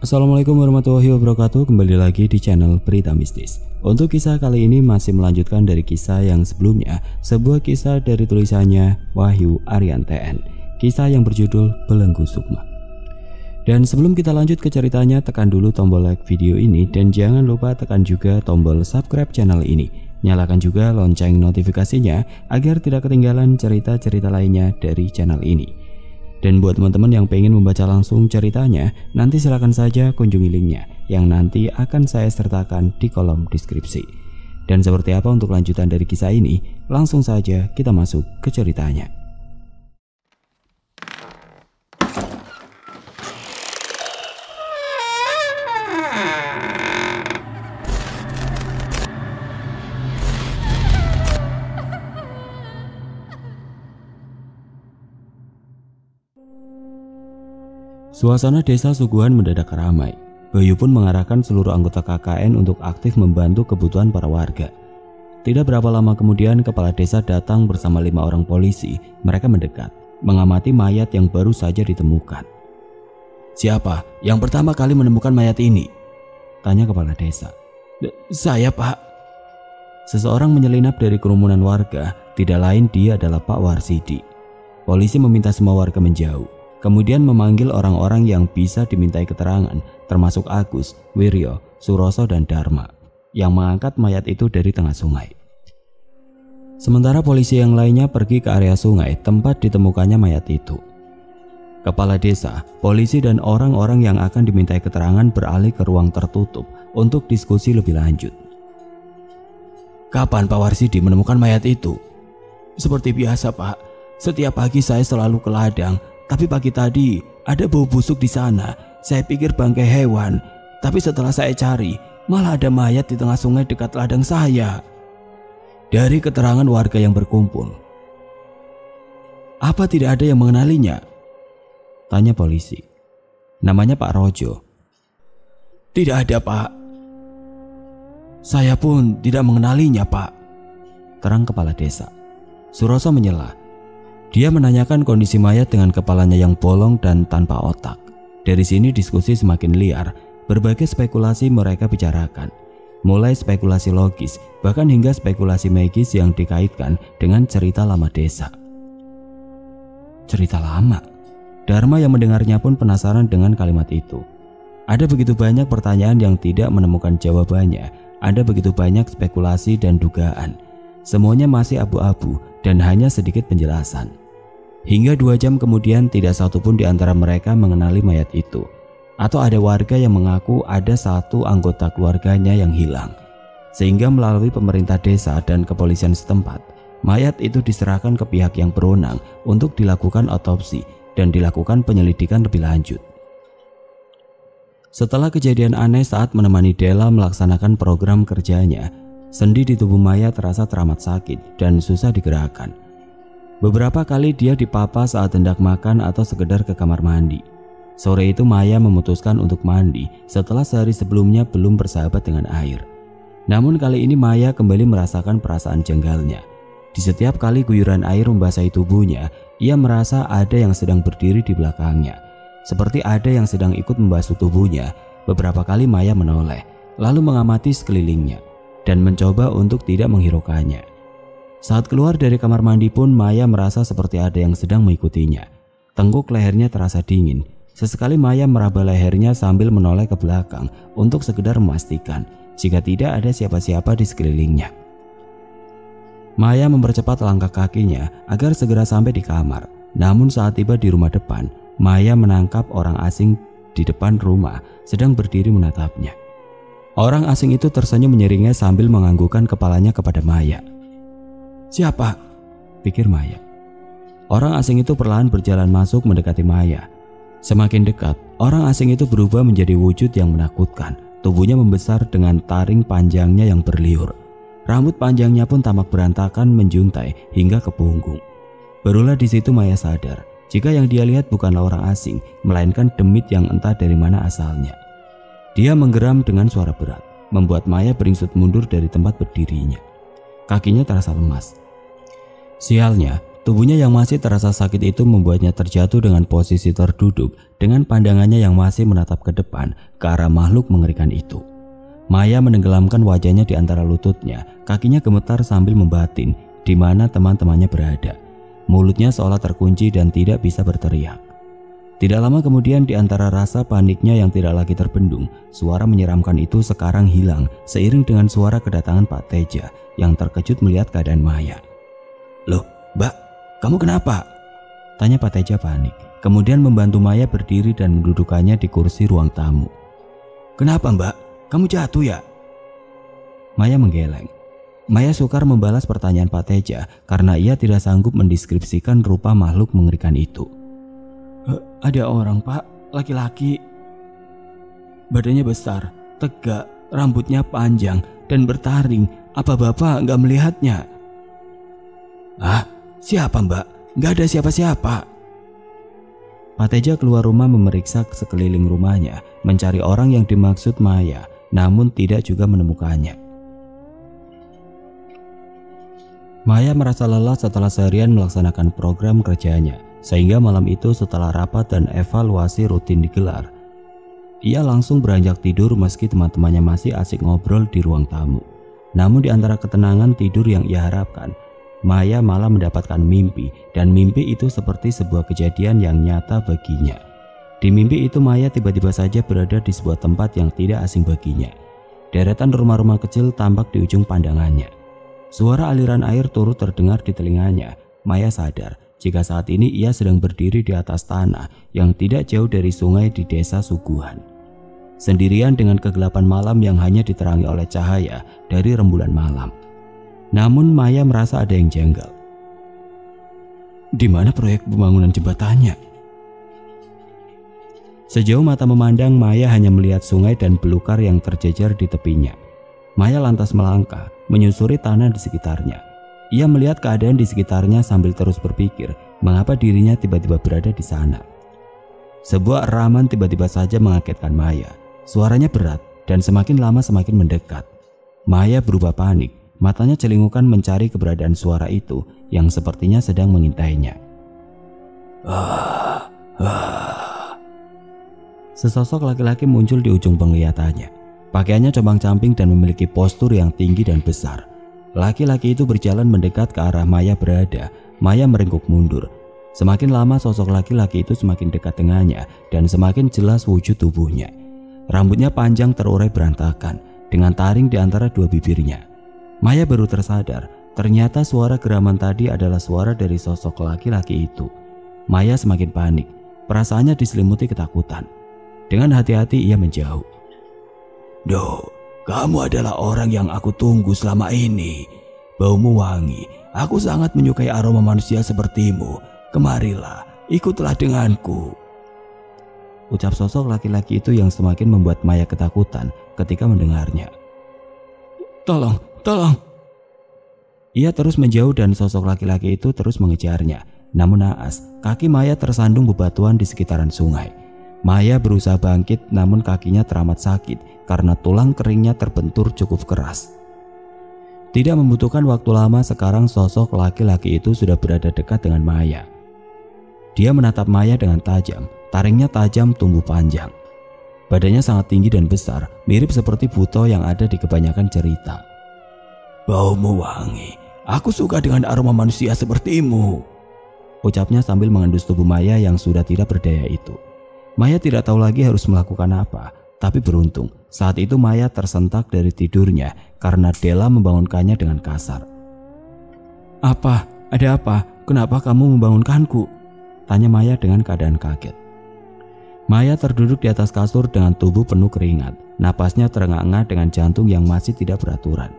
Assalamualaikum warahmatullahi wabarakatuh. Kembali lagi di channel Berita Mistis. Untuk kisah kali ini masih melanjutkan dari kisah yang sebelumnya, sebuah kisah dari tulisannya Wahyu Aryan TN, kisah yang berjudul Belenggu Sukma. Dan sebelum kita lanjut ke ceritanya, tekan dulu tombol like video ini dan jangan lupa tekan juga tombol subscribe channel ini. Nyalakan juga lonceng notifikasinya agar tidak ketinggalan cerita-cerita lainnya dari channel ini. Dan buat teman-teman yang pengen membaca langsung ceritanya, nanti silakan saja kunjungi linknya yang nanti akan saya sertakan di kolom deskripsi. Dan seperti apa untuk lanjutan dari kisah ini, langsung saja kita masuk ke ceritanya. Suasana desa Suguhan mendadak ramai. Bayu pun mengarahkan seluruh anggota KKN untuk aktif membantu kebutuhan para warga. Tidak berapa lama kemudian kepala desa datang bersama 5 orang polisi. Mereka mendekat, mengamati mayat yang baru saja ditemukan. "Siapa yang pertama kali menemukan mayat ini?" tanya kepala desa. "Saya, Pak." Seseorang menyelinap dari kerumunan warga, tidak lain dia adalah Pak Warsidi. Polisi meminta semua warga menjauh. Kemudian memanggil orang-orang yang bisa dimintai keterangan, termasuk Agus, Wiryo, Suroso, dan Dharma, yang mengangkat mayat itu dari tengah sungai. Sementara polisi yang lainnya pergi ke area sungai tempat ditemukannya mayat itu. Kepala desa, polisi, dan orang-orang yang akan dimintai keterangan beralih ke ruang tertutup untuk diskusi lebih lanjut. "Kapan Pak Warsidi menemukan mayat itu?" "Seperti biasa, Pak. Setiap pagi saya selalu ke ladang. Tapi pagi tadi ada bau busuk di sana. Saya pikir bangkai hewan. Tapi setelah saya cari, malah ada mayat di tengah sungai dekat ladang saya." Dari keterangan warga yang berkumpul, "Apa tidak ada yang mengenalinya?" tanya polisi. "Namanya Pak Rojo." "Tidak ada, Pak. Saya pun tidak mengenalinya, Pak," terang kepala desa. Suroso menyela. Dia menanyakan kondisi mayat dengan kepalanya yang bolong dan tanpa otak. Dari sini diskusi semakin liar, berbagai spekulasi mereka bicarakan. Mulai spekulasi logis, bahkan hingga spekulasi magis yang dikaitkan dengan cerita lama desa. Cerita lama? Dharma yang mendengarnya pun penasaran dengan kalimat itu. Ada begitu banyak pertanyaan yang tidak menemukan jawabannya. Ada begitu banyak spekulasi dan dugaan. Semuanya masih abu-abu dan hanya sedikit penjelasan. Hingga 2 jam kemudian tidak satupun di antara mereka mengenali mayat itu. Atau ada warga yang mengaku ada satu anggota keluarganya yang hilang. Sehingga melalui pemerintah desa dan kepolisian setempat, mayat itu diserahkan ke pihak yang berwenang untuk dilakukan otopsi dan dilakukan penyelidikan lebih lanjut. Setelah kejadian aneh saat menemani Della melaksanakan program kerjanya, sendi di tubuh mayat terasa teramat sakit dan susah digerakkan. Beberapa kali dia dipapa saat hendak makan atau sekedar ke kamar mandi. Sore itu Maya memutuskan untuk mandi setelah sehari sebelumnya belum bersahabat dengan air. Namun kali ini Maya kembali merasakan perasaan janggalnya. Di setiap kali guyuran air membasahi tubuhnya, ia merasa ada yang sedang berdiri di belakangnya. Seperti ada yang sedang ikut membasuh tubuhnya. Beberapa kali Maya menoleh, lalu mengamati sekelilingnya dan mencoba untuk tidak menghiraukannya. Saat keluar dari kamar mandi pun Maya merasa seperti ada yang sedang mengikutinya. Tengkuk lehernya terasa dingin. Sesekali Maya meraba lehernya sambil menoleh ke belakang untuk sekedar memastikan jika tidak ada siapa-siapa di sekelilingnya. Maya mempercepat langkah kakinya agar segera sampai di kamar. Namun saat tiba di rumah depan, Maya menangkap orang asing di depan rumah sedang berdiri menatapnya. Orang asing itu tersenyum menyeringnya sambil menganggukkan kepalanya kepada Maya. "Siapa?" pikir Maya. Orang asing itu perlahan berjalan masuk mendekati Maya. Semakin dekat, orang asing itu berubah menjadi wujud yang menakutkan. Tubuhnya membesar dengan taring panjangnya yang berliur. Rambut panjangnya pun tampak berantakan menjuntai hingga ke punggung. Barulah di situ Maya sadar jika yang dia lihat bukanlah orang asing, melainkan demit yang entah dari mana asalnya. Dia menggeram dengan suara berat, membuat Maya beringsut mundur dari tempat berdirinya. Kakinya terasa lemas. Sialnya, Tubuhnya yang masih terasa sakit itu membuatnya terjatuh dengan posisi terduduk dengan pandangannya yang masih menatap ke depan ke arah makhluk mengerikan itu. Maya menenggelamkan wajahnya di antara lututnya, kakinya gemetar sambil membatin di mana teman-temannya berada. Mulutnya seolah terkunci dan tidak bisa berteriak. Tidak lama kemudian di antara rasa paniknya yang tidak lagi terbendung, suara menyeramkan itu sekarang hilang seiring dengan suara kedatangan Pak Teja yang terkejut melihat keadaan Maya. "Loh, Mbak, kamu kenapa?" tanya Pak Teja panik. Kemudian membantu Maya berdiri dan mendudukannya di kursi ruang tamu. "Kenapa, Mbak? Kamu jatuh ya?" Maya menggeleng. Maya sukar membalas pertanyaan Pak Teja karena ia tidak sanggup mendeskripsikan rupa makhluk mengerikan itu. "Ada orang, Pak, laki-laki. Badannya besar, tegak, rambutnya panjang dan bertaring. Apa Bapak nggak melihatnya?" "Ah, siapa, Mbak? Nggak ada siapa-siapa." Pak Teja keluar rumah memeriksa sekeliling rumahnya, mencari orang yang dimaksud Maya, namun tidak juga menemukannya. Maya merasa lelah setelah seharian melaksanakan program kerjanya, sehingga malam itu setelah rapat dan evaluasi rutin digelar, ia langsung beranjak tidur meski teman-temannya masih asik ngobrol di ruang tamu. Namun di antara ketenangan tidur yang ia harapkan, Maya malah mendapatkan mimpi, dan mimpi itu seperti sebuah kejadian yang nyata baginya. Di mimpi itu Maya tiba-tiba saja berada di sebuah tempat yang tidak asing baginya. Deretan rumah-rumah kecil tampak di ujung pandangannya. Suara aliran air turut terdengar di telinganya. Maya sadar jika saat ini ia sedang berdiri di atas tanah yang tidak jauh dari sungai di desa Suguhan. Sendirian dengan kegelapan malam yang hanya diterangi oleh cahaya dari rembulan malam. Namun Maya merasa ada yang janggal. Di mana proyek pembangunan jembatannya? Sejauh mata memandang, Maya hanya melihat sungai dan belukar yang terjejer di tepinya. Maya lantas melangkah, menyusuri tanah di sekitarnya. Ia melihat keadaan di sekitarnya sambil terus berpikir mengapa dirinya tiba-tiba berada di sana. Sebuah eraman tiba-tiba saja mengagetkan Maya. Suaranya berat dan semakin lama semakin mendekat. Maya berubah panik. Matanya celingukan mencari keberadaan suara itu yang sepertinya sedang mengintainya. Sesosok laki-laki muncul di ujung penglihatannya. Pakaiannya compang-camping dan memiliki postur yang tinggi dan besar. Laki-laki itu berjalan mendekat ke arah Maya berada. Maya merengkuk mundur. Semakin lama sosok laki-laki itu semakin dekat dengannya dan semakin jelas wujud tubuhnya. Rambutnya panjang terurai berantakan dengan taring di antara dua bibirnya. Maya baru tersadar, ternyata suara geraman tadi adalah suara dari sosok laki-laki itu. Maya semakin panik, perasaannya diselimuti ketakutan. Dengan hati-hati ia menjauh. "Duh, kamu adalah orang yang aku tunggu selama ini. Baumu wangi, aku sangat menyukai aroma manusia sepertimu. Kemarilah, ikutlah denganku." Ucap sosok laki-laki itu yang semakin membuat Maya ketakutan ketika mendengarnya. Tolong. Ia terus menjauh dan sosok laki-laki itu terus mengejarnya. Namun naas, kaki Maya tersandung bebatuan di sekitaran sungai. Maya berusaha bangkit namun kakinya teramat sakit karena tulang keringnya terbentur cukup keras. Tidak membutuhkan waktu lama, sekarang sosok laki-laki itu sudah berada dekat dengan Maya. Dia menatap Maya dengan tajam, taringnya tajam tumbuh panjang. Badannya sangat tinggi dan besar, mirip seperti buto yang ada di kebanyakan cerita. "Baumu wangi, aku suka dengan aroma manusia sepertimu," ucapnya sambil mengendus tubuh Maya yang sudah tidak berdaya itu. Maya tidak tahu lagi harus melakukan apa, tapi beruntung saat itu Maya tersentak dari tidurnya karena Della membangunkannya dengan kasar. "Apa? Ada apa? Kenapa kamu membangunkanku?" tanya Maya dengan keadaan kaget. Maya terduduk di atas kasur dengan tubuh penuh keringat. Napasnya terengah-engah dengan jantung yang masih tidak beraturan.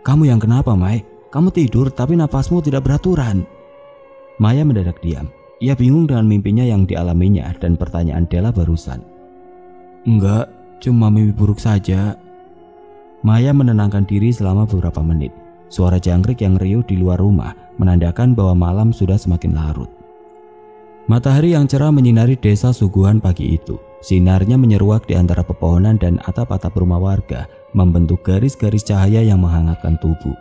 "Kamu yang kenapa, Mai? Kamu tidur tapi napasmu tidak beraturan." Maya mendadak diam. Ia bingung dengan mimpinya yang dialaminya dan pertanyaan Della barusan. "Enggak, cuma mimpi buruk saja." Maya menenangkan diri selama beberapa menit. Suara jangkrik yang riuh di luar rumah menandakan bahwa malam sudah semakin larut. Matahari yang cerah menyinari desa Suguhan pagi itu. Sinarnya menyeruak di antara pepohonan dan atap-atap rumah warga, membentuk garis-garis cahaya yang menghangatkan tubuh.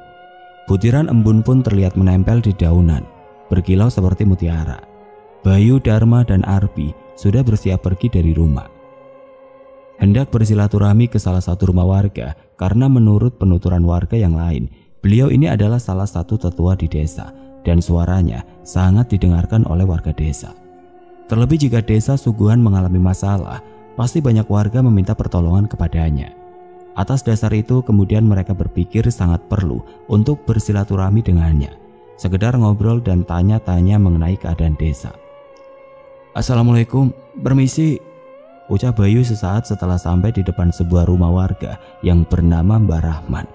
Butiran embun pun terlihat menempel di daunan. berkilau seperti mutiara. Bayu, Dharma, dan Arbi sudah bersiap pergi dari rumah. Hendak bersilaturahmi ke salah satu rumah warga karena menurut penuturan warga yang lain, beliau ini adalah salah satu tetua di desa dan suaranya sangat didengarkan oleh warga desa. Terlebih jika desa Suguhan mengalami masalah, pasti banyak warga meminta pertolongan kepadanya. Atas dasar itu kemudian mereka berpikir sangat perlu untuk bersilaturahmi dengannya, sekedar ngobrol dan tanya-tanya mengenai keadaan desa. "Assalamualaikum, permisi," ucap Bayu sesaat setelah sampai di depan sebuah rumah warga yang bernama Mbah Rahman.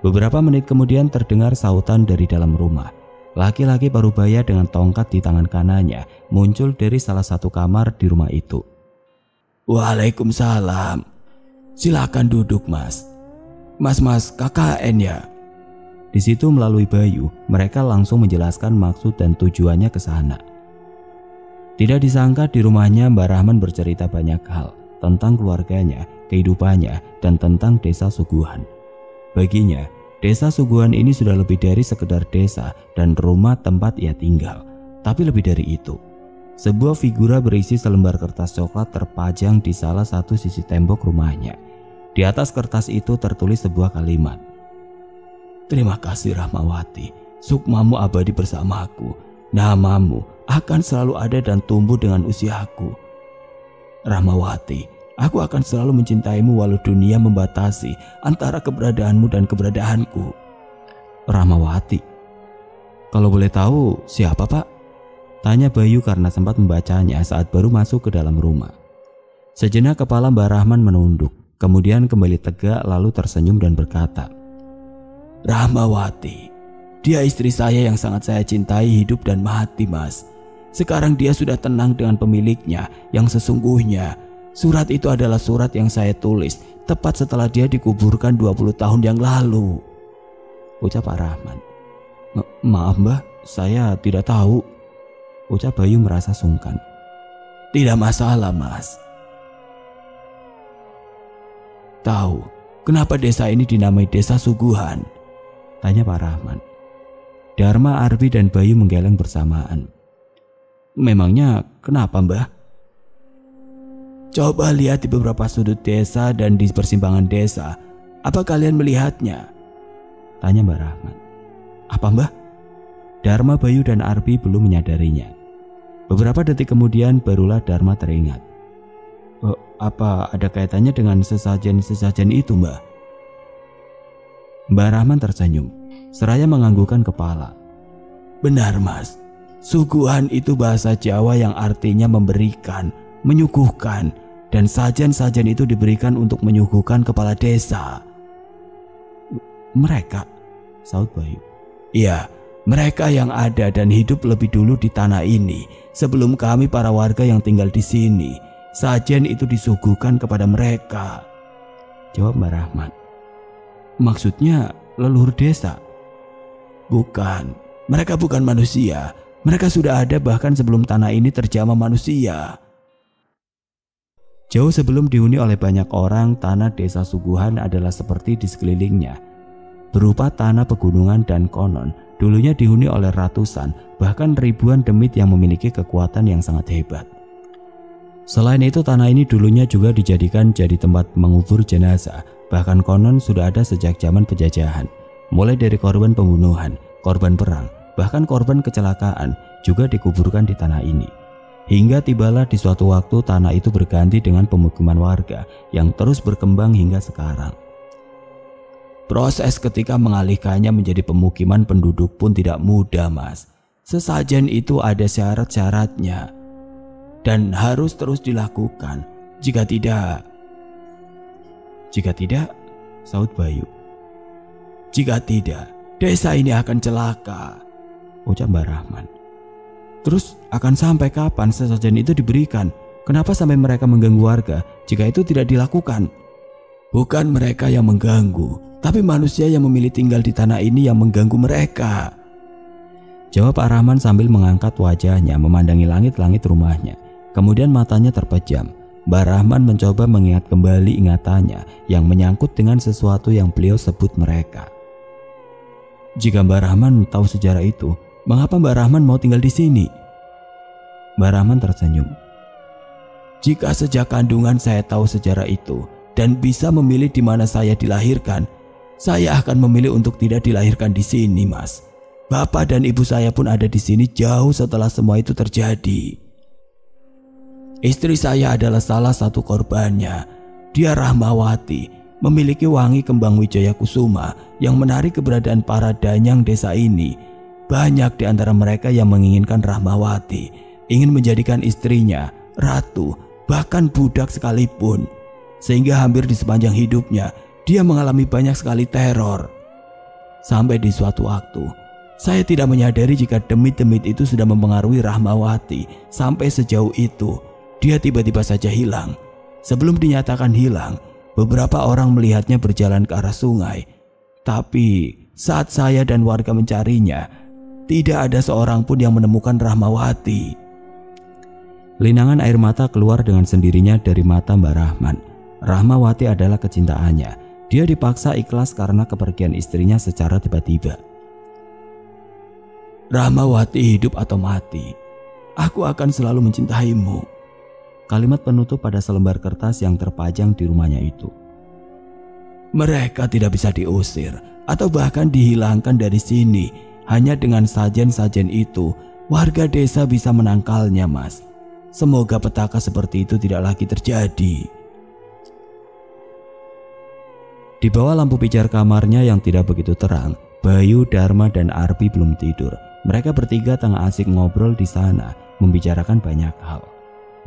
Beberapa menit kemudian terdengar sautan dari dalam rumah. Laki-laki parubaya dengan tongkat di tangan kanannya muncul dari salah satu kamar di rumah itu. "Waalaikumsalam. Silakan duduk, Mas. Mas KKN ya?" Di situ melalui Bayu, mereka langsung menjelaskan maksud dan tujuannya ke sana. Tidak disangka di rumahnya Mbah Rahman bercerita banyak hal tentang keluarganya, kehidupannya, dan tentang desa Suguhan. Baginya, desa Suguhan ini sudah lebih dari sekedar desa dan rumah tempat ia tinggal. Tapi lebih dari itu, sebuah figura berisi selembar kertas coklat terpajang di salah satu sisi tembok rumahnya. Di atas kertas itu tertulis sebuah kalimat. "Terima kasih Rahmawati, sukmamu abadi bersamaku. Namamu akan selalu ada dan tumbuh dengan usiaku. Rahmawati, aku akan selalu mencintaimu walau dunia membatasi antara keberadaanmu dan keberadaanku." "Rahmawati, kalau boleh tahu siapa, Pak?" tanya Bayu karena sempat membacanya saat baru masuk ke dalam rumah. Sejenak kepala Mbah Rahman menunduk, kemudian kembali tegak lalu tersenyum dan berkata, "Rahmawati, dia istri saya yang sangat saya cintai hidup dan mati, Mas. Sekarang dia sudah tenang dengan pemiliknya yang sesungguhnya. Surat itu adalah surat yang saya tulis tepat setelah dia dikuburkan 20 tahun yang lalu," ucap Pak Rahman. "Maaf Mbah, saya tidak tahu," ucap Bayu merasa sungkan. "Tidak masalah, Mas. Tahu kenapa desa ini dinamai desa Suguhan?" tanya Pak Rahman. Dharma, Arbi, dan Bayu menggeleng bersamaan. "Memangnya kenapa, Mbah?" "Coba lihat di beberapa sudut desa dan di persimpangan desa. Apa kalian melihatnya?" tanya Mbah Rahman. "Apa, Mbah?" Dharma, Bayu, dan Arbi belum menyadarinya. Beberapa detik kemudian barulah Dharma teringat. "Apa ada kaitannya dengan sesajen-sesajen itu, Mbah?" Mbah Rahman tersenyum, seraya menganggukkan kepala. "Benar, Mas. Suguhan itu bahasa Jawa yang artinya memberikan, menyuguhkan, dan sajen-sajen itu diberikan untuk menyuguhkan kepala desa." "Mereka?" saut Bayu. "Iya, mereka yang ada dan hidup lebih dulu di tanah ini sebelum kami para warga yang tinggal di sini. Sajen itu disuguhkan kepada mereka," jawab Mbah Rahman. "Maksudnya leluhur desa?" "Bukan, mereka bukan manusia. Mereka sudah ada bahkan sebelum tanah ini terjamah manusia." Jauh sebelum dihuni oleh banyak orang, tanah desa Suguhan adalah seperti di sekelilingnya, berupa tanah pegunungan dan konon dulunya dihuni oleh ratusan bahkan ribuan demit yang memiliki kekuatan yang sangat hebat. Selain itu, tanah ini dulunya juga dijadikan jadi tempat mengubur jenazah, bahkan konon sudah ada sejak zaman penjajahan. Mulai dari korban pembunuhan, korban perang, bahkan korban kecelakaan juga dikuburkan di tanah ini. Hingga tibalah di suatu waktu tanah itu berganti dengan pemukiman warga yang terus berkembang hingga sekarang. Proses ketika mengalihkannya menjadi pemukiman penduduk pun tidak mudah, Mas. Sesajen itu ada syarat-syaratnya dan harus terus dilakukan. Jika tidak, saut Bayu. "Jika tidak, desa ini akan celaka," ucap Mbah Rahman. "Terus akan sampai kapan sesajen itu diberikan? Kenapa sampai mereka mengganggu warga jika itu tidak dilakukan?" "Bukan mereka yang mengganggu, tapi manusia yang memilih tinggal di tanah ini yang mengganggu mereka," jawab Pak Rahman sambil mengangkat wajahnya memandangi langit-langit rumahnya. Kemudian matanya terpejam. Mbah Rahman mencoba mengingat kembali ingatannya yang menyangkut dengan sesuatu yang beliau sebut mereka. Jika Mbah Rahman tahu sejarah itu, Mengapa Mbak Rahman mau tinggal di sini? Mbak Rahman tersenyum. Jika sejak kandungan saya tahu sejarah itu dan bisa memilih di mana saya dilahirkan, saya akan memilih untuk tidak dilahirkan di sini, Mas. Bapak dan ibu saya pun ada di sini jauh setelah semua itu terjadi. Istri saya adalah salah satu korbannya. Dia Rahmawati, memiliki wangi kembang Wijaya Kusuma yang menarik keberadaan para danyang desa ini. Banyak di antara mereka yang menginginkan Rahmawati, ingin menjadikan istrinya, ratu, bahkan budak sekalipun. Sehingga hampir di sepanjang hidupnya, dia mengalami banyak sekali teror. Sampai di suatu waktu, saya tidak menyadari jika demit-demit itu sudah mempengaruhi Rahmawati sampai sejauh itu. Dia tiba-tiba saja hilang. Sebelum dinyatakan hilang, beberapa orang melihatnya berjalan ke arah sungai. Tapi saat saya dan warga mencarinya, tidak ada seorang pun yang menemukan Rahmawati. Linangan air mata keluar dengan sendirinya dari mata Mbak Rahman. Rahmawati adalah kecintaannya. Dia dipaksa ikhlas karena kepergian istrinya secara tiba-tiba. Rahmawati hidup atau mati, aku akan selalu mencintaimu. Kalimat penutup pada selembar kertas yang terpajang di rumahnya itu. Mereka tidak bisa diusir atau bahkan dihilangkan dari sini. Hanya dengan sajen-sajen itu, warga desa bisa menangkalnya, Mas. Semoga petaka seperti itu tidak lagi terjadi. Di bawah lampu pijar kamarnya yang tidak begitu terang, Bayu, Dharma, dan Arbi belum tidur. Mereka bertiga tengah asik ngobrol di sana, membicarakan banyak hal.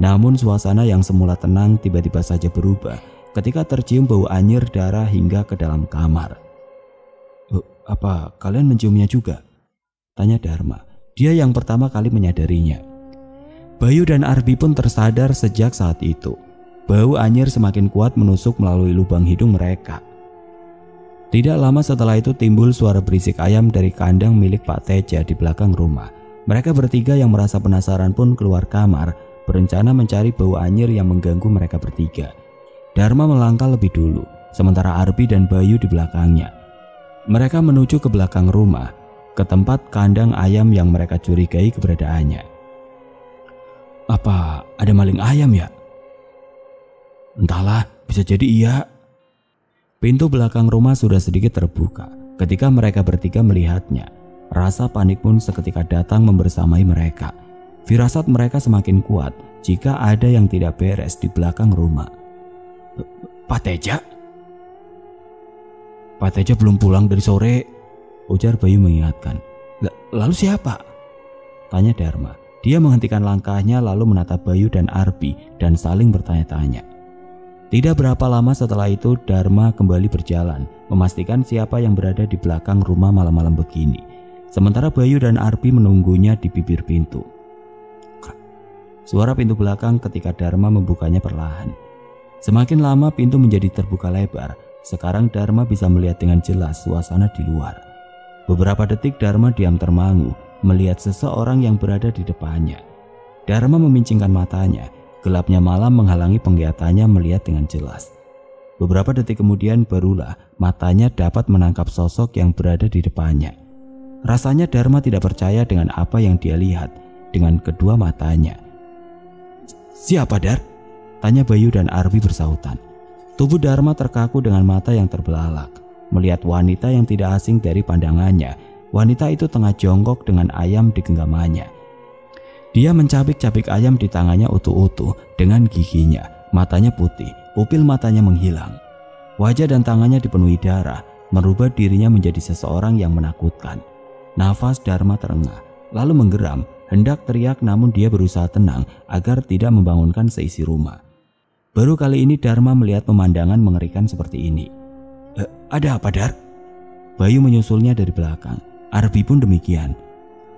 Namun suasana yang semula tenang tiba-tiba saja berubah ketika tercium bau anyir darah hingga ke dalam kamar. Apa kalian menciumnya juga? Tanya Dharma. Dia yang pertama kali menyadarinya. Bayu dan Arbi pun tersadar sejak saat itu. Bau anyir semakin kuat menusuk melalui lubang hidung mereka. Tidak lama setelah itu timbul suara berisik ayam dari kandang milik Pak Teja di belakang rumah. Mereka bertiga yang merasa penasaran pun keluar kamar, berencana mencari bau anyir yang mengganggu mereka bertiga. Dharma melangkah lebih dulu, sementara Arbi dan Bayu di belakangnya. Mereka menuju ke belakang rumah, ke tempat kandang ayam yang mereka curigai keberadaannya. Apa ada maling ayam ya? Entahlah, bisa jadi iya. Pintu belakang rumah sudah sedikit terbuka ketika mereka bertiga melihatnya. Rasa panik pun seketika datang membersamai mereka. Firasat mereka semakin kuat jika ada yang tidak beres di belakang rumah. Pak Teja? Pak Teja belum pulang dari sore, ujar Bayu mengingatkan. Lalu siapa? Tanya Dharma. Dia menghentikan langkahnya lalu menatap Bayu dan Arbi dan saling bertanya-tanya. Tidak berapa lama setelah itu Dharma kembali berjalan, memastikan siapa yang berada di belakang rumah malam-malam begini. Sementara Bayu dan Arbi menunggunya di bibir pintu. Suara pintu belakang ketika Dharma membukanya perlahan. Semakin lama pintu menjadi terbuka lebar. Sekarang Dharma bisa melihat dengan jelas suasana di luar. Beberapa detik Dharma diam termangu melihat seseorang yang berada di depannya. Dharma memincingkan matanya. Gelapnya malam menghalangi penglihatannya melihat dengan jelas. Beberapa detik kemudian barulah matanya dapat menangkap sosok yang berada di depannya. Rasanya Dharma tidak percaya dengan apa yang dia lihat dengan kedua matanya. Siapa, Dar? Tanya Bayu dan Arbi bersahutan. Tubuh Dharma terkaku dengan mata yang terbelalak. Melihat wanita yang tidak asing dari pandangannya. Wanita itu tengah jongkok dengan ayam di genggamannya. Dia mencabik-cabik ayam di tangannya utuh-utuh dengan giginya. Matanya putih, pupil matanya menghilang. Wajah dan tangannya dipenuhi darah, merubah dirinya menjadi seseorang yang menakutkan. Nafas Dharma terengah, lalu menggeram, hendak teriak namun dia berusaha tenang agar tidak membangunkan seisi rumah. Baru kali ini Dharma melihat pemandangan mengerikan seperti ini. Ada apa, Dar? Bayu menyusulnya dari belakang. Arbi pun demikian.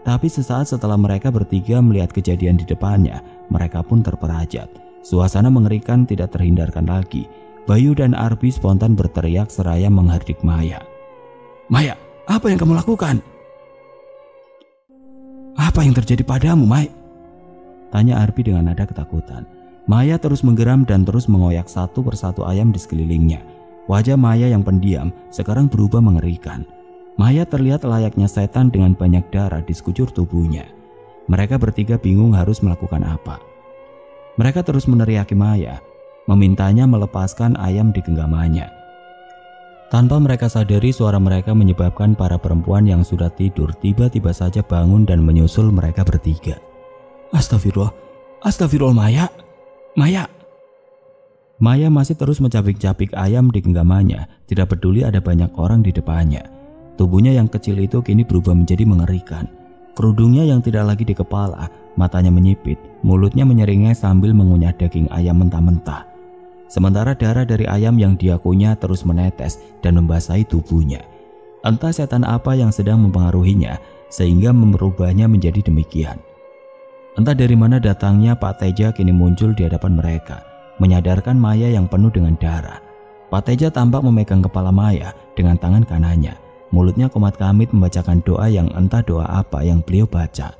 Tapi sesaat setelah mereka bertiga melihat kejadian di depannya, mereka pun terperajat. Suasana mengerikan tidak terhindarkan lagi. Bayu dan Arbi spontan berteriak seraya menghardik Maya. Maya, apa yang kamu lakukan? Apa yang terjadi padamu, Mai? Tanya Arbi dengan nada ketakutan. Maya terus menggeram dan terus mengoyak satu persatu ayam di sekelilingnya. Wajah Maya yang pendiam sekarang berubah mengerikan. Maya terlihat layaknya setan dengan banyak darah di sekujur tubuhnya. Mereka bertiga bingung harus melakukan apa. Mereka terus meneriaki Maya, memintanya melepaskan ayam di genggamannya. Tanpa mereka sadari, suara mereka menyebabkan para perempuan yang sudah tidur tiba-tiba saja bangun dan menyusul mereka bertiga. Astagfirullah, astagfirullah Maya, Maya. Maya masih terus mencapik-capik ayam di genggamannya, tidak peduli ada banyak orang di depannya. Tubuhnya yang kecil itu kini berubah menjadi mengerikan. Kerudungnya yang tidak lagi di kepala, matanya menyipit, mulutnya menyeringai sambil mengunyah daging ayam mentah-mentah. Sementara darah dari ayam yang dia kunyah terus menetes dan membasahi tubuhnya. Entah setan apa yang sedang mempengaruhinya sehingga merubahnya menjadi demikian. Entah dari mana datangnya Pak Teja kini muncul di hadapan mereka, menyadarkan Maya yang penuh dengan darah. Pak Teja tampak memegang kepala Maya dengan tangan kanannya. Mulutnya komat-kamit membacakan doa yang entah doa apa yang beliau baca.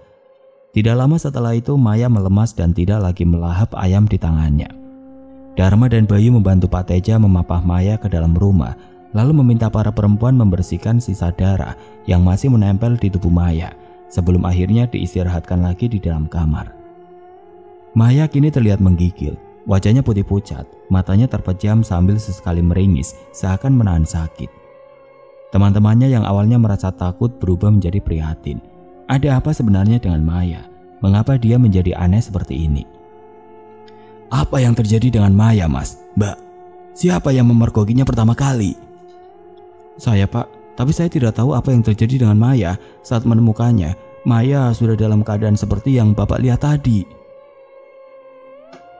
Tidak lama setelah itu Maya melemas dan tidak lagi melahap ayam di tangannya. Dharma dan Bayu membantu Pak Teja memapah Maya ke dalam rumah, lalu meminta para perempuan membersihkan sisa darah yang masih menempel di tubuh Maya, sebelum akhirnya diistirahatkan lagi di dalam kamar. Maya kini terlihat menggigil, wajahnya putih pucat, matanya terpejam sambil sesekali meringis seakan menahan sakit. Teman-temannya yang awalnya merasa takut berubah menjadi prihatin. Ada apa sebenarnya dengan Maya? Mengapa dia menjadi aneh seperti ini? Apa yang terjadi dengan Maya, Mas? Mbak, siapa yang memergokinya pertama kali? Saya, Pak, tapi saya tidak tahu apa yang terjadi dengan Maya saat menemukannya. Maya sudah dalam keadaan seperti yang Bapak lihat tadi.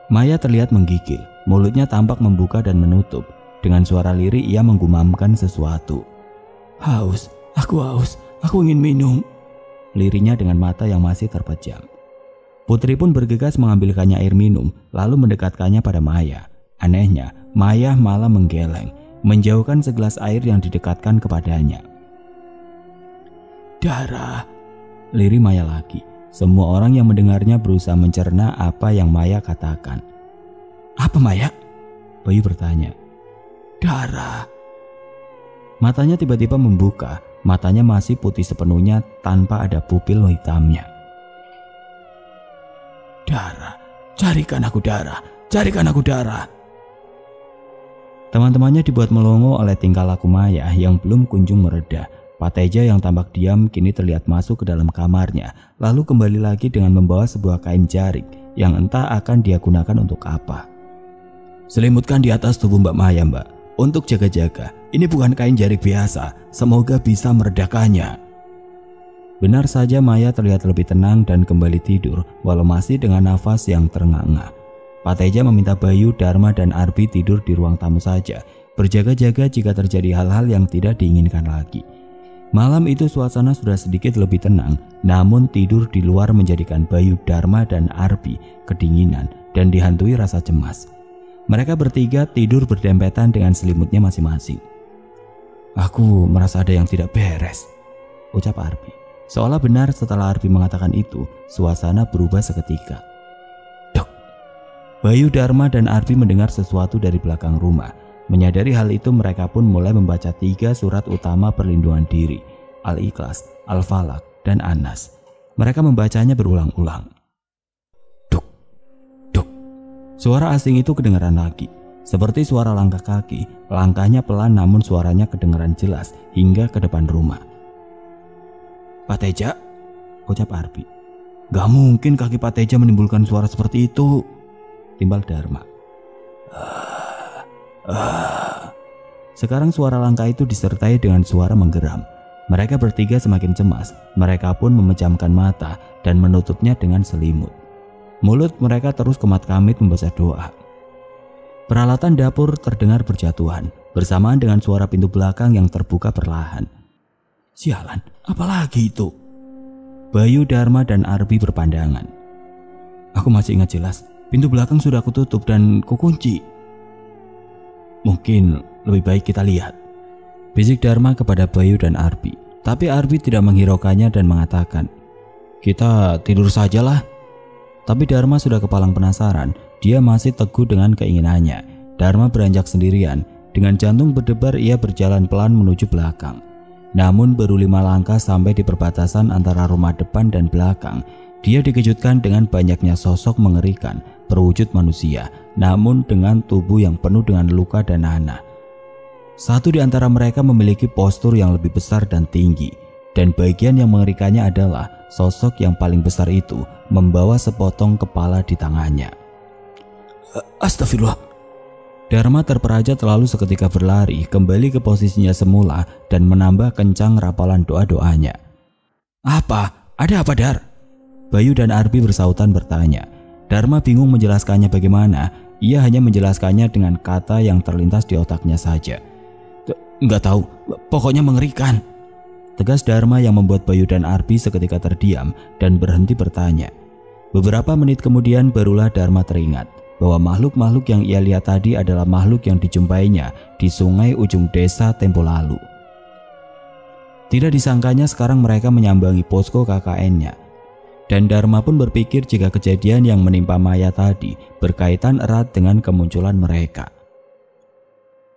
Maya terlihat menggigil, mulutnya tampak membuka dan menutup. Dengan suara lirih ia menggumamkan sesuatu. Haus, aku ingin minum. Lirihnya dengan mata yang masih terpejam. Putri pun bergegas mengambilkannya air minum, lalu mendekatkannya pada Maya. Anehnya, Maya malah menggeleng, menjauhkan segelas air yang didekatkan kepadanya. Darah, lirih Maya lagi. Semua orang yang mendengarnya berusaha mencerna apa yang Maya katakan. Apa Maya? Bayu bertanya. Darah. Matanya tiba-tiba membuka, matanya masih putih sepenuhnya tanpa ada pupil hitamnya. Darah, carikan aku darah, carikan aku darah. Teman-temannya dibuat melongo oleh tingkah laku Maya yang belum kunjung mereda. Pak Teja yang tampak diam kini terlihat masuk ke dalam kamarnya, lalu kembali lagi dengan membawa sebuah kain jarik yang entah akan dia gunakan untuk apa. Selimutkan di atas tubuh Mbak Maya, Mbak, untuk jaga-jaga. Ini bukan kain jarik biasa, semoga bisa meredakannya. Benar saja Maya terlihat lebih tenang dan kembali tidur walau masih dengan nafas yang terengah-engah. Pak Teja meminta Bayu, Dharma dan Arbi tidur di ruang tamu saja, berjaga-jaga jika terjadi hal-hal yang tidak diinginkan lagi. Malam itu suasana sudah sedikit lebih tenang, namun tidur di luar menjadikan Bayu, Dharma dan Arbi kedinginan dan dihantui rasa cemas. Mereka bertiga tidur berdempetan dengan selimutnya masing-masing. Aku merasa ada yang tidak beres, ucap Arbi. Seolah benar setelah Arbi mengatakan itu, suasana berubah seketika. Dok. Bayu, Dharma dan Arbi mendengar sesuatu dari belakang rumah. Menyadari hal itu, mereka pun mulai membaca 3 surat utama perlindungan diri, Al-Ikhlas, Al-Falaq, dan An-Nas. Mereka membacanya berulang-ulang. Duk, duk. Suara asing itu kedengaran lagi, seperti suara langkah kaki. Langkahnya pelan namun suaranya kedengaran jelas hingga ke depan rumah. Pak Teja, ucap Arbi. Gak mungkin kaki Pak Teja menimbulkan suara seperti itu, timbal Dharma. Sekarang suara langkah itu disertai dengan suara menggeram. Mereka bertiga semakin cemas. Mereka pun memejamkan mata dan menutupnya dengan selimut. Mulut mereka terus komat-kamit membaca doa. Peralatan dapur terdengar berjatuhan bersamaan dengan suara pintu belakang yang terbuka perlahan. Sialan, apalagi itu? Bayu, Dharma dan Arbi berpandangan. Aku masih ingat jelas, pintu belakang sudah aku tutup dan kukunci. Mungkin lebih baik kita lihat, bisik Dharma kepada Bayu dan Arbi. Tapi Arbi tidak menghiraukannya dan mengatakan, kita tidur sajalah. Tapi Dharma sudah kepalang penasaran, dia masih teguh dengan keinginannya. Dharma beranjak sendirian, dengan jantung berdebar ia berjalan pelan menuju belakang. Namun baru 5 langkah sampai di perbatasan antara rumah depan dan belakang, dia dikejutkan dengan banyaknya sosok mengerikan berwujud manusia, namun dengan tubuh yang penuh dengan luka dan nanah. Satu di antara mereka memiliki postur yang lebih besar dan tinggi, dan bagian yang mengerikannya adalah sosok yang paling besar itu membawa sepotong kepala di tangannya. Astagfirullah. Dharma terperajat lalu seketika berlari kembali ke posisinya semula dan menambah kencang rapalan doa-doanya. Apa? Ada apa, Dar? Bayu dan Arbi bersautan bertanya. Dharma bingung menjelaskannya bagaimana. Ia hanya menjelaskannya dengan kata yang terlintas di otaknya saja. Enggak tahu, pokoknya mengerikan. Tegas Dharma yang membuat Bayu dan Arbi seketika terdiam dan berhenti bertanya. Beberapa menit kemudian barulah Dharma teringat bahwa makhluk-makhluk yang ia lihat tadi adalah makhluk yang dijumpainya di sungai ujung desa tempo lalu. Tidak disangkanya sekarang mereka menyambangi posko KKN-nya. Dan Dharma pun berpikir jika kejadian yang menimpa Maya tadi berkaitan erat dengan kemunculan mereka.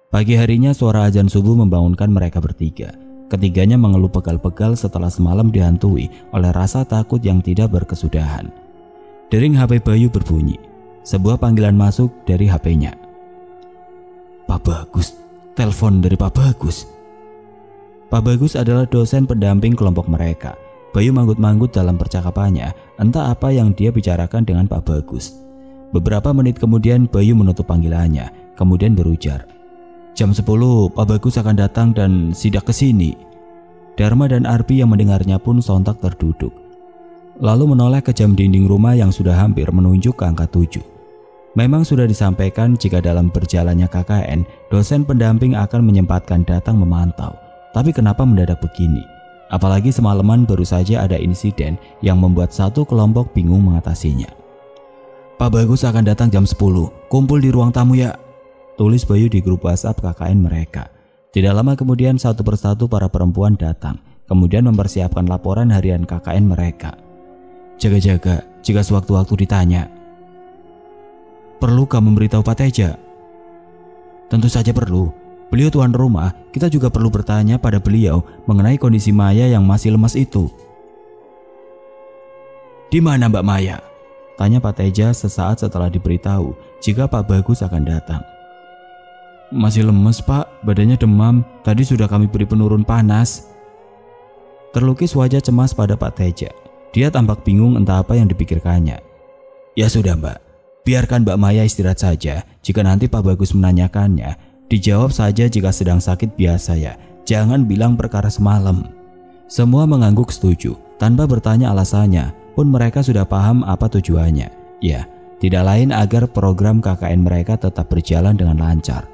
Pagi harinya suara azan subuh membangunkan mereka bertiga. Ketiganya mengeluh pegal-pegal setelah semalam dihantui oleh rasa takut yang tidak berkesudahan. Dering HP Bayu berbunyi. Sebuah panggilan masuk dari HP-nya. Pak Bagus, telepon dari Pak Bagus. Pak Bagus adalah dosen pendamping kelompok mereka. Bayu manggut-manggut dalam percakapannya, entah apa yang dia bicarakan dengan Pak Bagus. Beberapa menit kemudian Bayu menutup panggilannya, kemudian berujar. Jam 10 Pak Bagus akan datang dan sidak ke sini. Dharma dan Arbi yang mendengarnya pun sontak terduduk. Lalu menoleh ke jam dinding rumah yang sudah hampir menunjuk ke angka 7. Memang sudah disampaikan jika dalam berjalannya KKN, dosen pendamping akan menyempatkan datang memantau. Tapi kenapa mendadak begini? Apalagi semalaman baru saja ada insiden yang membuat satu kelompok bingung mengatasinya. Pak Bagus akan datang jam 10, kumpul di ruang tamu ya. Tulis Bayu di grup WhatsApp KKN mereka. Tidak lama kemudian satu persatu para perempuan datang, kemudian mempersiapkan laporan harian KKN mereka. Jaga-jaga jika sewaktu-waktu ditanya. Perlu kamu memberitahu Pak Teja? Tentu saja perlu. Beliau tuan rumah, kita juga perlu bertanya pada beliau mengenai kondisi Maya yang masih lemas itu. Di mana Mbak Maya? Tanya Pak Teja sesaat setelah diberitahu jika Pak Bagus akan datang. Masih lemes Pak, badannya demam, tadi sudah kami beri penurun panas. Terlukis wajah cemas pada Pak Teja. Dia tampak bingung entah apa yang dipikirkannya. Ya sudah Mbak, biarkan Mbak Maya istirahat saja. Jika nanti Pak Bagus menanyakannya, dijawab saja jika sedang sakit biasa ya. Jangan bilang perkara semalam. Semua mengangguk setuju. Tanpa bertanya alasannya pun mereka sudah paham apa tujuannya. Ya, tidak lain agar program KKN mereka tetap berjalan dengan lancar.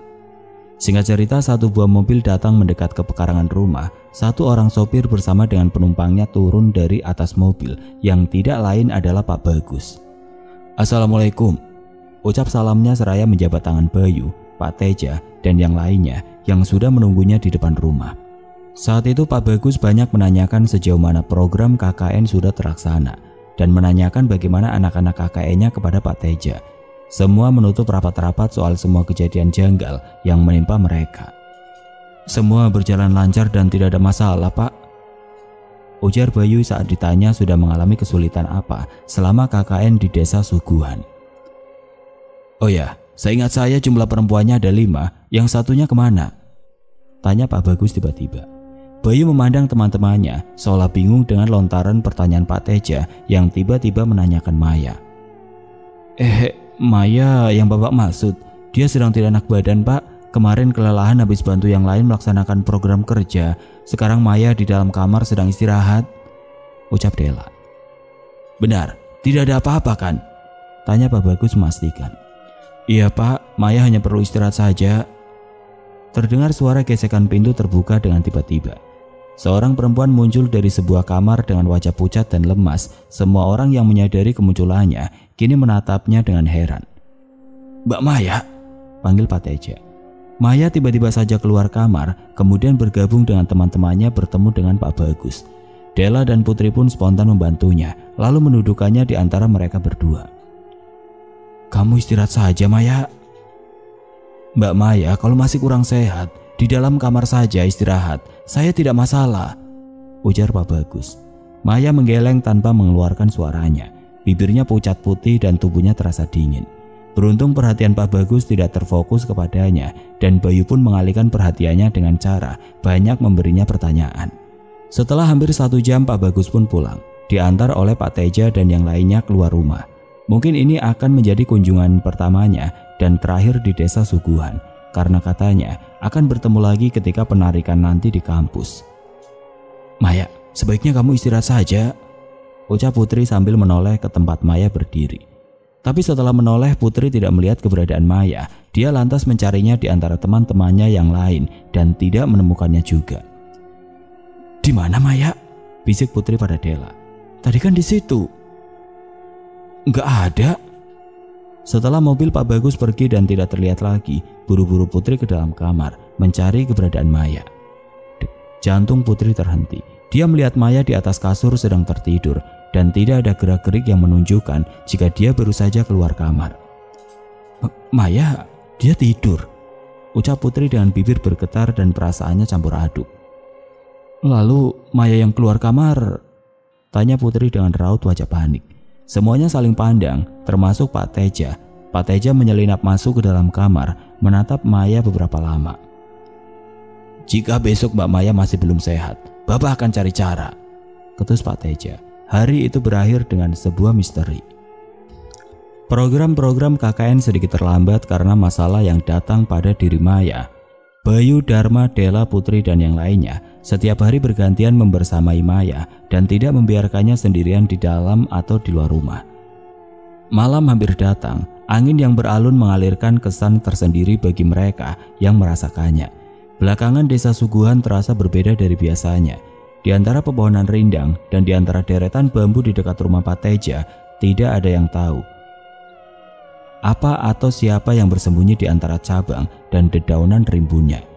Singkat cerita, satu buah mobil datang mendekat ke pekarangan rumah. Satu orang sopir bersama dengan penumpangnya turun dari atas mobil yang tidak lain adalah Pak Bagus. Assalamualaikum. Ucap salamnya seraya menjabat tangan Bayu, Pak Teja, dan yang lainnya yang sudah menunggunya di depan rumah. Saat itu Pak Bagus banyak menanyakan sejauh mana program KKN sudah terlaksana dan menanyakan bagaimana anak-anak KKN-nya kepada Pak Teja. Semua menutup rapat-rapat soal semua kejadian janggal yang menimpa mereka. Semua berjalan lancar dan tidak ada masalah, Pak. Ujar Bayu saat ditanya sudah mengalami kesulitan apa selama KKN di desa Suguhan. Oh ya, seingat saya jumlah perempuannya ada 5, yang satunya kemana? Tanya Pak Bagus tiba-tiba. Bayu memandang teman-temannya seolah bingung dengan lontaran pertanyaan Pak Teja yang tiba-tiba menanyakan Maya. Maya yang Bapak maksud, dia sedang tidak enak badan Pak. Kemarin kelelahan habis bantu yang lain melaksanakan program kerja. Sekarang Maya di dalam kamar sedang istirahat. Ucap Dela. Benar, tidak ada apa-apa kan? Tanya Pak Bagus memastikan. Iya Pak, Maya hanya perlu istirahat saja. Terdengar suara gesekan pintu terbuka dengan tiba-tiba. Seorang perempuan muncul dari sebuah kamar dengan wajah pucat dan lemas. Semua orang yang menyadari kemunculannya kini menatapnya dengan heran. Mbak Maya, panggil Pak Teja. Maya tiba-tiba saja keluar kamar, kemudian bergabung dengan teman-temannya bertemu dengan Pak Bagus. Dela dan Putri pun spontan membantunya, lalu mendudukannya di antara mereka berdua. Kamu istirahat saja Maya. Mbak Maya kalau masih kurang sehat, Di dalam kamar saja istirahat, saya tidak masalah, ujar Pak Bagus. Maya menggeleng tanpa mengeluarkan suaranya. Bibirnya pucat putih dan tubuhnya terasa dingin. Beruntung perhatian Pak Bagus tidak terfokus kepadanya dan Bayu pun mengalihkan perhatiannya dengan cara banyak memberinya pertanyaan. Setelah hampir 1 jam Pak Bagus pun pulang, diantar oleh Pak Teja dan yang lainnya keluar rumah. Mungkin ini akan menjadi kunjungan pertamanya dan terakhir di desa Suguhan, karena katanya akan bertemu lagi ketika penarikan nanti di kampus. Maya, sebaiknya kamu istirahat saja, ucap Putri sambil menoleh ke tempat Maya berdiri. Tapi setelah menoleh, Putri tidak melihat keberadaan Maya. Dia lantas mencarinya di antara teman-temannya yang lain dan tidak menemukannya juga. Di mana Maya? Bisik Putri pada Dela. Tadi kan di situ. Enggak ada. Setelah mobil Pak Bagus pergi dan tidak terlihat lagi, buru-buru Putri ke dalam kamar mencari keberadaan Maya. Jantung Putri terhenti. Dia melihat Maya di atas kasur sedang tertidur dan tidak ada gerak-gerik yang menunjukkan jika dia baru saja keluar kamar. Maya, dia tidur, ucap Putri dengan bibir bergetar dan perasaannya campur aduk. Lalu Maya yang keluar kamar? Tanya Putri dengan raut wajah panik. Semuanya saling pandang, termasuk Pak Teja. Pak Teja menyelinap masuk ke dalam kamar, menatap Maya beberapa lama. Jika besok Mbak Maya masih belum sehat, Bapak akan cari cara, ketus Pak Teja. Hari itu berakhir dengan sebuah misteri. Program-program KKN sedikit terlambat karena masalah yang datang pada diri Maya. Bayu, Dharma, Dela, Putri dan yang lainnya setiap hari bergantian membersamai Maya dan tidak membiarkannya sendirian di dalam atau di luar rumah. Malam hampir datang, angin yang beralun mengalirkan kesan tersendiri bagi mereka yang merasakannya. Belakangan desa Suguhan terasa berbeda dari biasanya. Di antara pepohonan rindang dan di antara deretan bambu di dekat rumah Pak Teja, tidak ada yang tahu apa atau siapa yang bersembunyi di antara cabang dan dedaunan rimbunnya.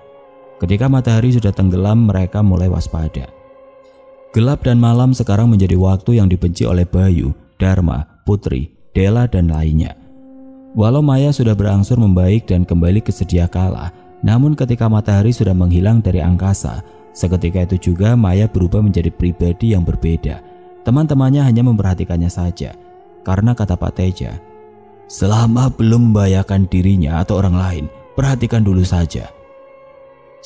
Ketika matahari sudah tenggelam, mereka mulai waspada. Gelap dan malam sekarang menjadi waktu yang dibenci oleh Bayu, Dharma, Putri, Dela dan lainnya. Walau Maya sudah berangsur membaik dan kembali ke sedia kala, namun ketika matahari sudah menghilang dari angkasa, seketika itu juga Maya berubah menjadi pribadi yang berbeda. Teman-temannya hanya memperhatikannya saja, karena kata Pak Teja, selama belum membahayakan dirinya atau orang lain, perhatikan dulu saja.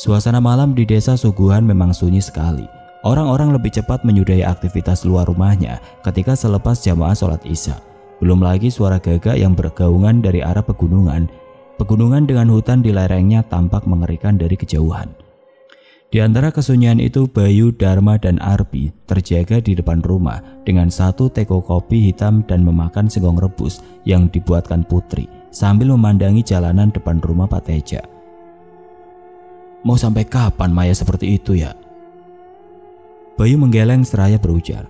Suasana malam di desa Suguhan memang sunyi sekali. Orang-orang lebih cepat menyudahi aktivitas luar rumahnya ketika selepas jamaah sholat isya. Belum lagi suara gagak yang bergaungan dari arah pegunungan. Pegunungan dengan hutan di lerengnya tampak mengerikan dari kejauhan. Di antara kesunyian itu, Bayu, Dharma, dan Arpi terjaga di depan rumah dengan satu teko kopi hitam dan memakan singkong rebus yang dibuatkan Putri sambil memandangi jalanan depan rumah Pak Teja. Mau sampai kapan Maya seperti itu ya? Bayu menggeleng seraya berujar,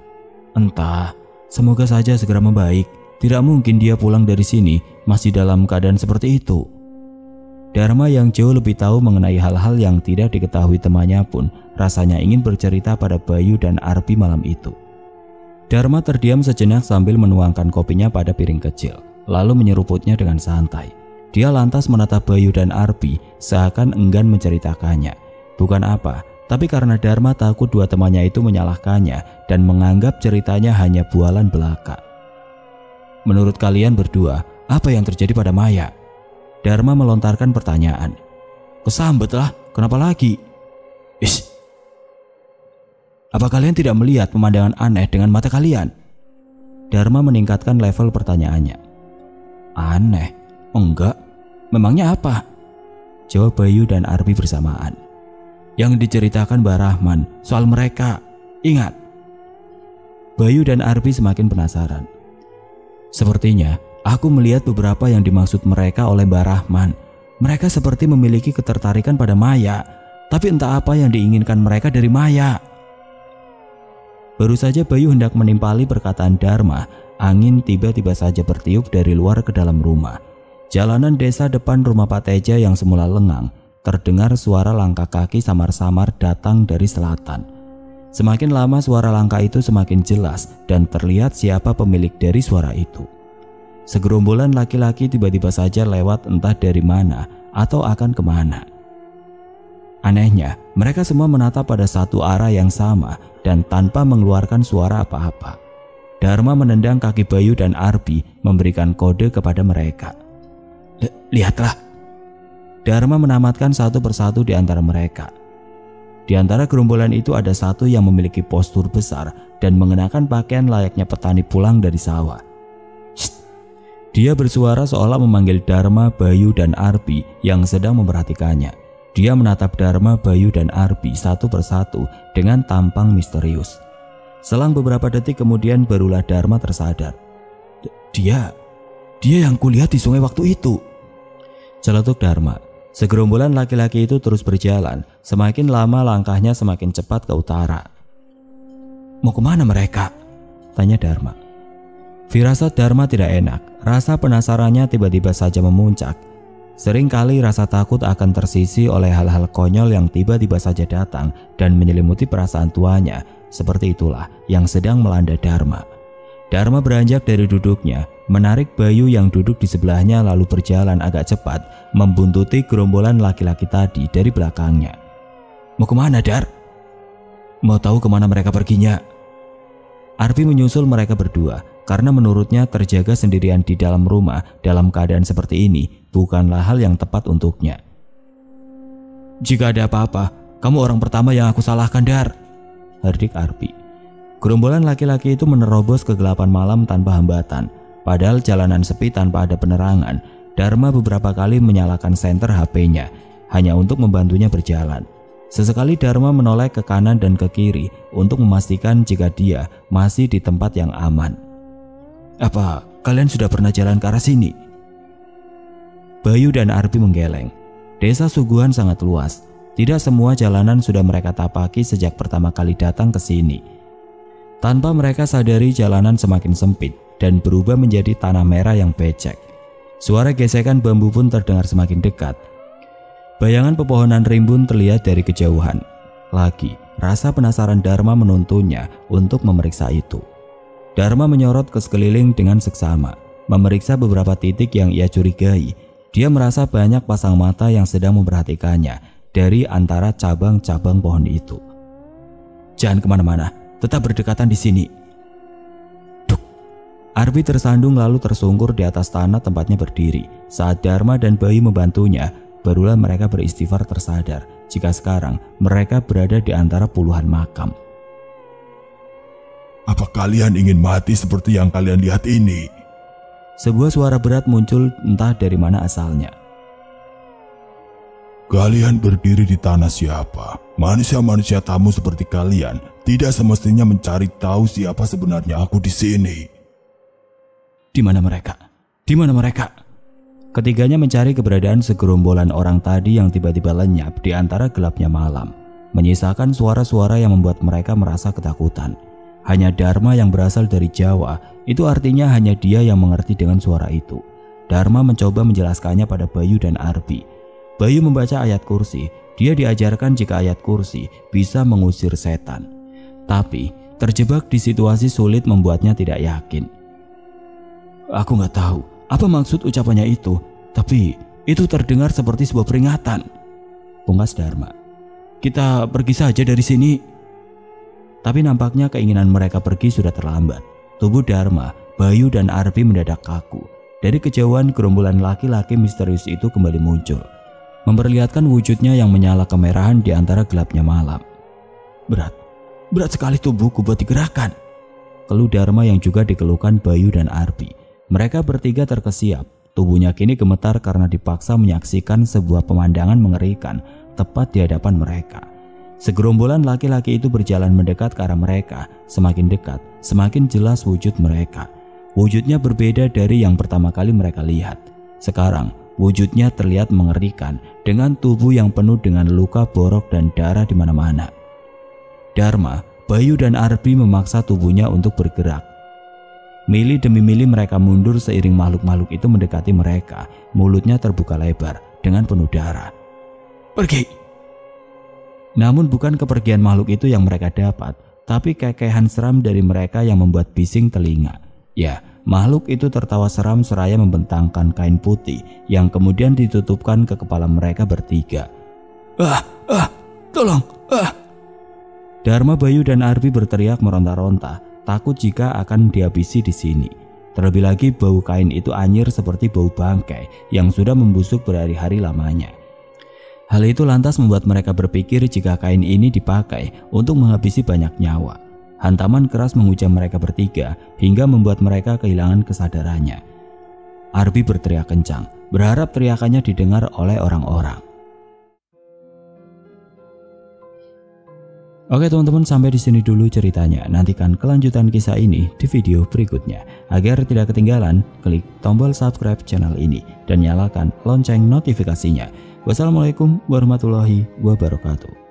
entah, semoga saja segera membaik. Tidak mungkin dia pulang dari sini masih dalam keadaan seperti itu. Dharma yang jauh lebih tahu mengenai hal-hal yang tidak diketahui temannya pun rasanya ingin bercerita pada Bayu dan Arpi malam itu. Dharma terdiam sejenak sambil menuangkan kopinya pada piring kecil, lalu menyeruputnya dengan santai. Dia lantas menatap Bayu dan Arpi seakan enggan menceritakannya. Bukan apa, tapi karena Dharma takut dua temannya itu menyalahkannya dan menganggap ceritanya hanya bualan belaka. Menurut kalian berdua, apa yang terjadi pada Maya? Dharma melontarkan pertanyaan. Kesambet lah, kenapa lagi? Ish. Apa kalian tidak melihat pemandangan aneh dengan mata kalian? Dharma meningkatkan level pertanyaannya. Aneh? Enggak. Memangnya apa? Jawab Bayu dan Arpi bersamaan. Yang diceritakan Mbak Rahman soal mereka. Ingat. Bayu dan Arpi semakin penasaran. Sepertinya aku melihat beberapa yang dimaksud mereka oleh Mbak Rahman. Mereka seperti memiliki ketertarikan pada Maya, tapi entah apa yang diinginkan mereka dari Maya. Baru saja Bayu hendak menimpali perkataan Dharma, angin tiba-tiba saja bertiup dari luar ke dalam rumah. Jalanan desa depan rumah Pak Teja yang semula lengang, terdengar suara langkah kaki samar-samar datang dari selatan. Semakin lama suara langkah itu semakin jelas dan terlihat siapa pemilik dari suara itu. Segerombolan laki-laki tiba-tiba saja lewat entah dari mana atau akan kemana. Anehnya, mereka semua menatap pada satu arah yang sama dan tanpa mengeluarkan suara apa-apa. Dharma menendang kaki Bayu dan Arbi memberikan kode kepada mereka. Lihatlah. Dharma menamatkan satu persatu di antara mereka. Di antara gerombolan itu ada satu yang memiliki postur besar dan mengenakan pakaian layaknya petani pulang dari sawah. Shh. Dia bersuara seolah memanggil Dharma, Bayu, dan Arbi yang sedang memperhatikannya. Dia menatap Dharma, Bayu, dan Arbi satu persatu dengan tampang misterius. Selang beberapa detik kemudian barulah Dharma tersadar. Dia yang kulihat di sungai waktu itu. Celetuk Dharma. Segerombolan laki-laki itu terus berjalan. Semakin lama langkahnya semakin cepat ke utara. Mau kemana mereka? Tanya Dharma. Firasat Dharma tidak enak. Rasa penasarannya tiba-tiba saja memuncak. Seringkali rasa takut akan tersisi oleh hal-hal konyol yang tiba-tiba saja datang dan menyelimuti perasaan tuanya. Seperti itulah yang sedang melanda Dharma. Dharma beranjak dari duduknya, menarik Bayu yang duduk di sebelahnya lalu berjalan agak cepat, membuntuti gerombolan laki-laki tadi dari belakangnya. Mau kemana, Dar? Mau tahu kemana mereka perginya? Arbi menyusul mereka berdua karena menurutnya terjaga sendirian di dalam rumah dalam keadaan seperti ini bukanlah hal yang tepat untuknya. Jika ada apa-apa, kamu orang pertama yang aku salahkan, Dar. Herdik Arbi. Gerombolan laki-laki itu menerobos kegelapan malam tanpa hambatan. Padahal jalanan sepi tanpa ada penerangan. Dharma beberapa kali menyalakan senter HP-nya hanya untuk membantunya berjalan. Sesekali Dharma menoleh ke kanan dan ke kiri untuk memastikan jika dia masih di tempat yang aman. Apa kalian sudah pernah jalan ke arah sini? Bayu dan Arbi menggeleng. Desa Suguhan sangat luas. Tidak semua jalanan sudah mereka tapaki sejak pertama kali datang ke sini. Tanpa mereka sadari jalanan semakin sempit dan berubah menjadi tanah merah yang becek. Suara gesekan bambu pun terdengar semakin dekat. Bayangan pepohonan rimbun terlihat dari kejauhan. Lagi, rasa penasaran Dharma menuntunnya untuk memeriksa itu. Dharma menyorot ke sekeliling dengan seksama, memeriksa beberapa titik yang ia curigai. Dia merasa banyak pasang mata yang sedang memperhatikannya dari antara cabang-cabang pohon itu. Jangan kemana-mana, tetap berdekatan di sini. Duk. Arbi tersandung lalu tersungkur di atas tanah tempatnya berdiri. Saat Dharma dan Bayu membantunya, barulah mereka beristighfar tersadar jika sekarang mereka berada di antara puluhan makam. Apa kalian ingin mati seperti yang kalian lihat ini? Sebuah suara berat muncul entah dari mana asalnya. Kalian berdiri di tanah siapa? Manusia-manusia tamu seperti kalian tidak semestinya mencari tahu siapa sebenarnya aku di sini. Di mana mereka? Di mana mereka? Ketiganya mencari keberadaan segerombolan orang tadi yang tiba-tiba lenyap di antara gelapnya malam, menyisakan suara-suara yang membuat mereka merasa ketakutan. Hanya Dharma yang berasal dari Jawa, itu artinya hanya dia yang mengerti dengan suara itu. Dharma mencoba menjelaskannya pada Bayu dan Arbi. Bayu membaca ayat kursi, dia diajarkan jika ayat kursi bisa mengusir setan. Tapi, terjebak di situasi sulit membuatnya tidak yakin. Aku nggak tahu apa maksud ucapannya itu, tapi itu terdengar seperti sebuah peringatan. Pungkas Dharma. Kita pergi saja dari sini. Tapi nampaknya keinginan mereka pergi sudah terlambat. Tubuh Dharma, Bayu dan Arbi mendadak kaku. Dari kejauhan gerombolan laki-laki misterius itu kembali muncul, memperlihatkan wujudnya yang menyala kemerahan di antara gelapnya malam. Berat sekali tubuhku buat digerakkan. Keluh Dharma yang juga dikeluhkan Bayu dan Arbi. Mereka bertiga terkesiap, tubuhnya kini gemetar karena dipaksa menyaksikan sebuah pemandangan mengerikan tepat di hadapan mereka. Segerombolan laki-laki itu berjalan mendekat ke arah mereka, semakin dekat, semakin jelas wujud mereka. Wujudnya berbeda dari yang pertama kali mereka lihat. Sekarang, wujudnya terlihat mengerikan dengan tubuh yang penuh dengan luka borok dan darah di mana-mana. Dharma, Bayu dan Arbi memaksa tubuhnya untuk bergerak. Mili demi mili mereka mundur seiring makhluk-makhluk itu mendekati mereka. Mulutnya terbuka lebar dengan penuh darah. Pergi! Namun bukan kepergian makhluk itu yang mereka dapat, tapi kekehan seram dari mereka yang membuat bising telinga. Ya, makhluk itu tertawa seram seraya membentangkan kain putih yang kemudian ditutupkan ke kepala mereka bertiga. Tolong, Dharma, Bayu, dan Arbi berteriak meronta-ronta, takut jika akan dihabisi di sini. Terlebih lagi bau kain itu anyir seperti bau bangkai yang sudah membusuk berhari-hari lamanya. Hal itu lantas membuat mereka berpikir jika kain ini dipakai untuk menghabisi banyak nyawa. Hantaman keras menghujam mereka bertiga hingga membuat mereka kehilangan kesadarannya. Arbi berteriak kencang, berharap teriakannya didengar oleh orang-orang. Oke teman-teman, sampai di sini dulu ceritanya. Nantikan kelanjutan kisah ini di video berikutnya. Agar tidak ketinggalan, klik tombol subscribe channel ini dan nyalakan lonceng notifikasinya. Wassalamualaikum warahmatullahi wabarakatuh.